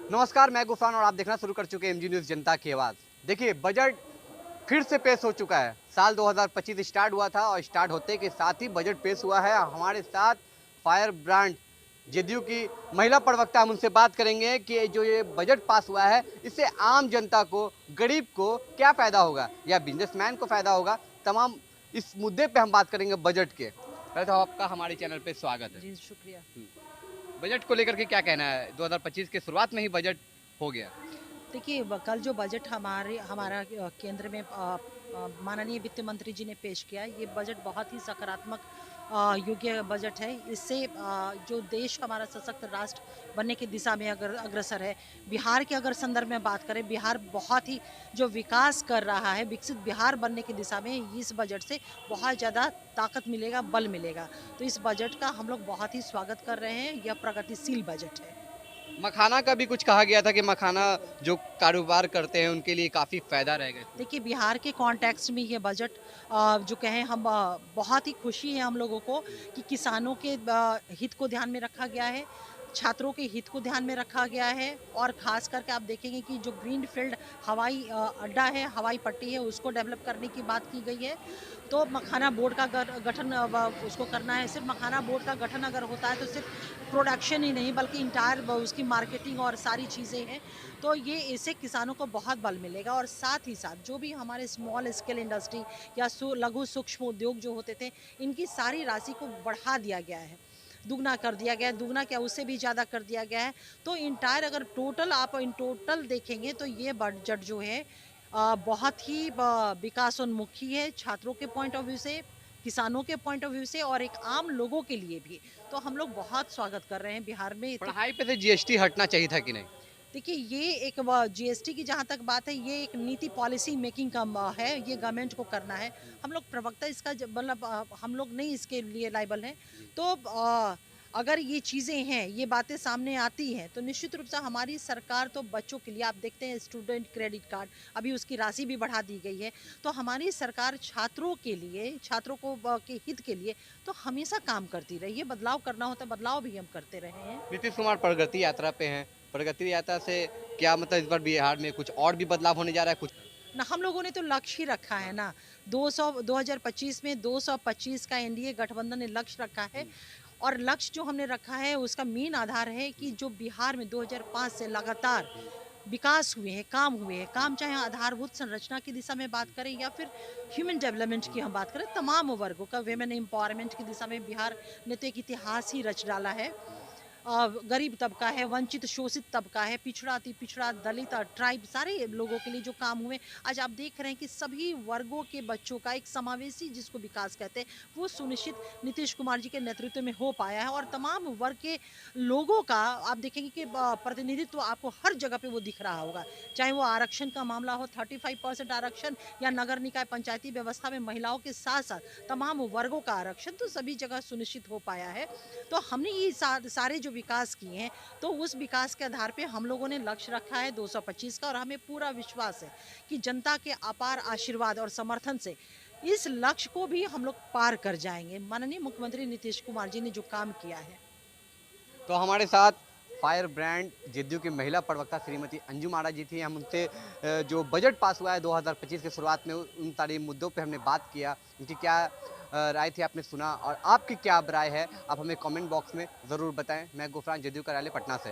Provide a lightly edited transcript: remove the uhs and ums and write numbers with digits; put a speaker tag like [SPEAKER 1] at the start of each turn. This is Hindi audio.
[SPEAKER 1] नमस्कार, मैं गुफान और आप देखना शुरू कर चुके हैं एमजी न्यूज़ जनता की आवाज़। देखिए, बजट फिर से पेश हो चुका है। साल 2025 स्टार्ट हुआ था और स्टार्ट होते के साथ ही बजट पेश हुआ है। हमारे साथ फायर ब्रांड जेडीयू की महिला प्रवक्ता, हम उनसे बात करेंगे कि जो ये बजट पास हुआ है, इससे आम जनता को, गरीब को क्या फ़ायदा होगा या बिजनेसमैन को फ़ायदा होगा। तमाम इस मुद्दे पे हम बात करेंगे बजट के। पहले तो आपका हमारे चैनल पे स्वागत है।
[SPEAKER 2] जी, शुक्रिया।
[SPEAKER 1] हुँ। बजट को लेकर के क्या कहना है? 2025 के शुरुआत में ही बजट हो गया।
[SPEAKER 2] देखिए, कल जो बजट हमारा केंद्र में माननीय वित्त मंत्री जी ने पेश किया, ये बजट बहुत ही सकारात्मक योग्य बजट है। इससे जो देश हमारा सशक्त राष्ट्र बनने की दिशा में अगर अग्रसर है। बिहार के अगर संदर्भ में बात करें, बिहार बहुत ही जो विकास कर रहा है, विकसित बिहार बनने की दिशा में इस बजट से बहुत ज़्यादा ताकत मिलेगा, बल मिलेगा। तो इस बजट का हम लोग बहुत ही स्वागत कर रहे हैं, यह प्रगतिशील बजट है।
[SPEAKER 1] मखाना का भी कुछ कहा गया था कि मखाना जो कारोबार करते हैं उनके लिए काफ़ी फ़ायदा रहेगा इसमें।
[SPEAKER 2] देखिए, बिहार के कॉन्टेक्स्ट में ये बजट जो कहें हम बहुत ही खुशी है हम लोगों को कि किसानों के हित को ध्यान में रखा गया है, छात्रों के हित को ध्यान में रखा गया है और ख़ास करके आप देखेंगे कि जो ग्रीनफ़ील्ड हवाई अड्डा है, हवाई पट्टी है, उसको डेवलप करने की बात की गई है। तो मखाना बोर्ड का गठन उसको करना है। सिर्फ़ मखाना बोर्ड का गठन अगर होता है तो सिर्फ़ प्रोडक्शन ही नहीं बल्कि इंटायर उसकी मार्केटिंग और सारी चीज़ें हैं। तो ये इससे किसानों को बहुत बल मिलेगा और साथ ही साथ जो भी हमारे स्मॉल स्केल इंडस्ट्री या लघु सूक्ष्म उद्योग जो होते थे, इनकी सारी राशि को बढ़ा दिया गया है, दुगना कर दिया गया है, दुगना क्या उससे भी ज़्यादा कर दिया गया है। तो इंटायर अगर टोटल आप इन टोटल देखेंगे तो ये बजट जो है बहुत ही विकासोन्मुखी है, छात्रों के पॉइंट ऑफ व्यू से, किसानों के पॉइंट ऑफ व्यू से और एक आम लोगों के लिए भी। तो हम लोग बहुत स्वागत कर रहे हैं बिहार में इतनी।
[SPEAKER 1] पढ़ाई पे से जीएसटी हटना चाहिए था कि नहीं?
[SPEAKER 2] देखिए, ये एक जीएसटी की जहाँ तक बात है, ये एक नीति पॉलिसी मेकिंग का है, ये गवर्नमेंट को करना है। हम लोग प्रवक्ता इसका मतलब हम लोग नहीं इसके लिए लायबल हैं।
[SPEAKER 1] जी।
[SPEAKER 2] तो अगर ये चीज़ें हैं, ये बातें सामने आती हैं, तो निश्चित रूप से हमारी सरकार तो बच्चों के लिए आप देखते हैं स्टूडेंट क्रेडिट कार्ड, अभी उसकी राशि भी बढ़ा दी गई है। तो हमारी सरकार छात्रों के लिए, छात्रों को के हित के लिए तो हमेशा काम करती रही है। बदलाव करना होता है, बदलाव भी हम करते रहे हैं।
[SPEAKER 1] नीतीश कुमार प्रगति यात्रा पे हैं। प्रगति यात्रा से क्या मतलब इस बार बिहार में कुछ और भी बदलाव होने जा रहा है कुछ?
[SPEAKER 2] ना हम लोगों ने तो लक्ष्य ही रखा है ना, 200 2025 में 225 का एनडीए गठबंधन ने लक्ष्य रखा है।
[SPEAKER 1] हुँ।
[SPEAKER 2] और लक्ष्य जो हमने रखा है उसका मेन आधार है कि जो बिहार में 2005 से लगातार
[SPEAKER 1] हुँ।
[SPEAKER 2] विकास हुए हैं, काम चाहे आधारभूत संरचना की दिशा में बात करें या फिर ह्यूमन डेवलपमेंट की हम बात करें, तमाम वर्गों का वेमेन एम्पावरमेंट की दिशा में बिहार ने तो एक इतिहास ही रच डाला है। गरीब तबका है, वंचित शोषित तबका है, पिछड़ा अति पिछड़ा, दलित और ट्राइब सारे लोगों के लिए जो काम हुए, आज आप देख रहे हैं कि सभी वर्गों के बच्चों का एक समावेशी जिसको विकास कहते हैं, वो सुनिश्चित नीतीश कुमार जी के नेतृत्व में हो पाया है और तमाम वर्ग के लोगों का आप देखेंगे कि प्रतिनिधित्व आपको हर जगह पे वो दिख रहा होगा। चाहे वो आरक्षण का मामला हो, 35% आरक्षण या नगर निकाय पंचायती व्यवस्था में महिलाओं के साथ-साथ तमाम वर्गों का आरक्षण तो सभी जगह सुनिश्चित हो पाया है। तो हमने ये सारे जो विकास किए हैं, तो उस विकास के आधार पे हम लोगों ने लक्ष्य रखा है 225 का और हमें पूरा विश्वास है कि जनता के अपार आशीर्वाद और समर्थन से इस लक्ष्य को भी हम लोग पार कर जाएँगे। माननीय मुख्यमंत्री नीतीश कुमार जी ने जो काम किया है।
[SPEAKER 1] तो हमारे साथ फायर ब्रांड जेडीयू की महिला प्रवक्ता श्रीमती अंजुम आरा जी थी। हम उनसे जो बजट पास हुआ है 2025 की शुरुआत में उन सारे मुद्दों पे हमने बात किया। उनकी क्या राय थी आपने सुना और आपकी क्या राय है आप हमें कमेंट बॉक्स में ज़रूर बताएँ। मैं गुफरान जेडीयू कार्यालय पटना से।